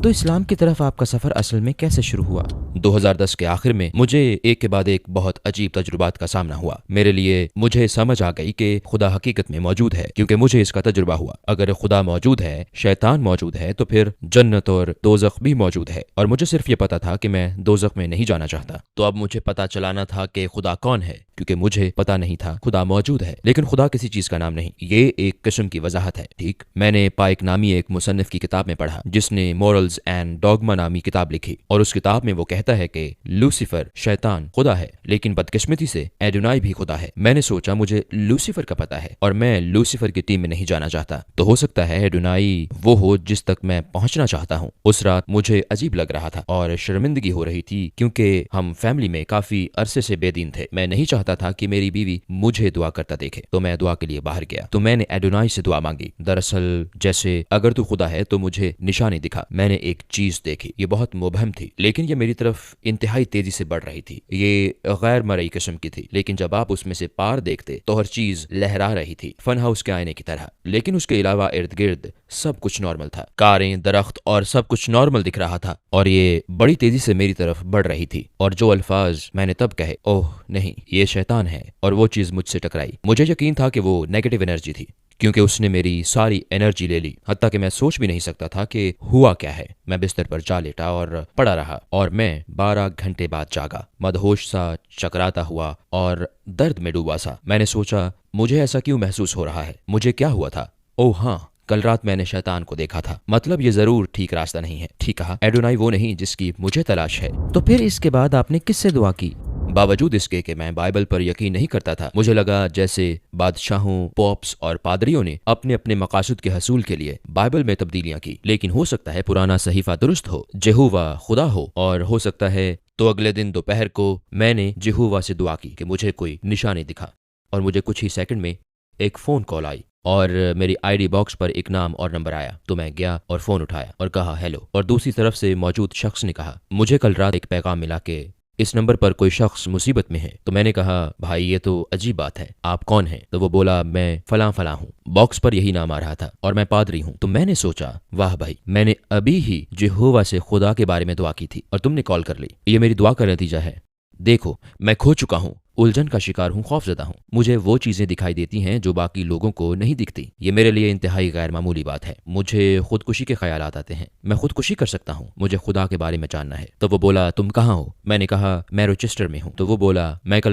तो इस्लाम की तरफ आपका सफर असल में कैसे शुरू हुआ? 2010 के आखिर में मुझे एक के बाद एक बहुत अजीब तजुर्बात का सामना हुआ। मेरे लिए मुझे समझ आ गई कि खुदा हकीकत में मौजूद है, क्योंकि मुझे इसका तजुर्बा हुआ। अगर खुदा मौजूद है, शैतान मौजूद है, तो फिर जन्नत और दोज़ख भी मौजूद है। और मुझे सिर्फ ये पता था कि मैं दोज़ख में नहीं जाना चाहता। तो अब मुझे पता चलाना था कि खुदा कौन है, क्योंकि मुझे पता नहीं था खुदा मौजूद है, लेकिन खुदा किसी चीज का नाम नहीं। ये एक किस्म की वजाहत है। ठीक, मैंने पाइक नामी एक मुसन्निफ की किताब में पढ़ा जिसने मॉरल्स एंड डॉगमा नामी किताब लिखी, और उस किताब में वो कहता है कि लूसीफर शैतान खुदा है, लेकिन बदकिस्मती से एडोनाई भी खुदा है। मैंने सोचा मुझे लूसीफर का पता है और मैं लूसीफर की टीम में नहीं जाना चाहता, तो हो सकता है एडोनाई वो हो जिस तक मैं पहुंचना चाहता हूँ। उस रात मुझे अजीब लग रहा था और शर्मिंदगी हो रही थी, क्योंकि हम फैमिली में काफी अरसे से बेदीन थे। मैं नहीं चाहता था कि मेरी बीवी मुझे दुआ करता देखे, तो मैं दुआ के लिए बाहर गया। तो मैंने एडोनाई से दुआ मांगी। दरअसल जैसे अगर तू खुदा है तो मुझे निशानी दिखा। मैंने एक चीज देखी, ये बहुत मुबहम थी, लेकिन ये मेरी तरफ इंतहाई तेजी से बढ़ रही थी। ये गैर मरई किस्म की थी, लेकिन जब आप उसमें से पार देखते तो हर चीज लहरा रही थी, फन हाउस के आईने की तरह। लेकिन उसके अलावा इर्द गिर्द सब कुछ नॉर्मल था। कारें, दरख्त और सब कुछ नॉर्मल दिख रहा था, और ये बड़ी तेजी से मेरी तरफ बढ़ रही थी। और जो अल्फाज मैंने तब कहे, ओह नहीं, ये शैतान है, और वो चीज मुझसे टकराई। मुझे यकीन था कि वो नेगेटिव एनर्जी थी, क्योंकि उसने मेरी सारी एनर्जी ले ली। हत्ता कि मैं सोच भी नहीं सकता था कि हुआ क्या है। मैं बिस्तर पर जा लेटा और पड़ा रहा, और मैं 12 घंटे बाद जागा, मदहोश सा, चकराता हुआ और दर्द में डूबा सा। मैंने सोचा, मुझे ऐसा क्यों महसूस हो रहा है? मुझे क्या हुआ था? ओह हाँ, कल रात मैंने शैतान को देखा था। मतलब ये जरूर ठीक रास्ता नहीं है। ठीक कहा, एडोनाई वो नहीं जिसकी मुझे तलाश है। तो फिर इसके बाद आपने किससे दुआ की? बावजूद इसके कि मैं बाइबल पर यकीन नहीं करता था, मुझे लगा जैसे बादशाहों, पॉप्स और पादरियों ने अपने अपने मकासद के हसूल के लिए बाइबल में तब्दीलियां की। लेकिन हो सकता है पुराना सहीफा दुरुस्त हो, जेहोवा खुदा हो, और हो सकता है। तो अगले दिन दोपहर को मैंने जेहोवा से दुआ की कि मुझे कोई निशानी दिखा, और मुझे कुछ ही सेकंड में एक फोन कॉल आई और मेरी आईडी बॉक्स पर एक नाम और नंबर आया। तो मैं गया और फोन उठाया और कहा हेलो, और दूसरी तरफ से मौजूद शख्स ने कहा, मुझे कल रात एक पैगाम मिला कि इस नंबर पर कोई शख्स मुसीबत में है। तो मैंने कहा, भाई ये तो अजीब बात है, आप कौन हैं? तो वो बोला, मैं फलां फलां हूँ। बॉक्स पर यही नाम आ रहा था, और मैं पादरी हूँ। तो मैंने सोचा, वाह भाई, मैंने अभी ही जेहोवा से खुदा के बारे में दुआ की थी और तुमने कॉल कर ली। ये मेरी दुआ का नतीजा है। देखो, मैं खो चुका हूँ, उलझन का शिकार हूँ, खौफजदा हूँ। मुझे वो चीजें दिखाई देती हैं जो बाकी लोगों को नहीं दिखती। ये मेरे लिए इंतहाई गैर मामूली बात है। मुझे खुदकुशी के ख्यालात आते हैं। मैं खुदकुशी कर सकता हूँ। मुझे खुदा के बारे में जानना है। तो वो बोला, तुम कहाँ हो? मैंने कहा, मैं रोचेस्टर में हूँ। तो वो बोला, मैं कल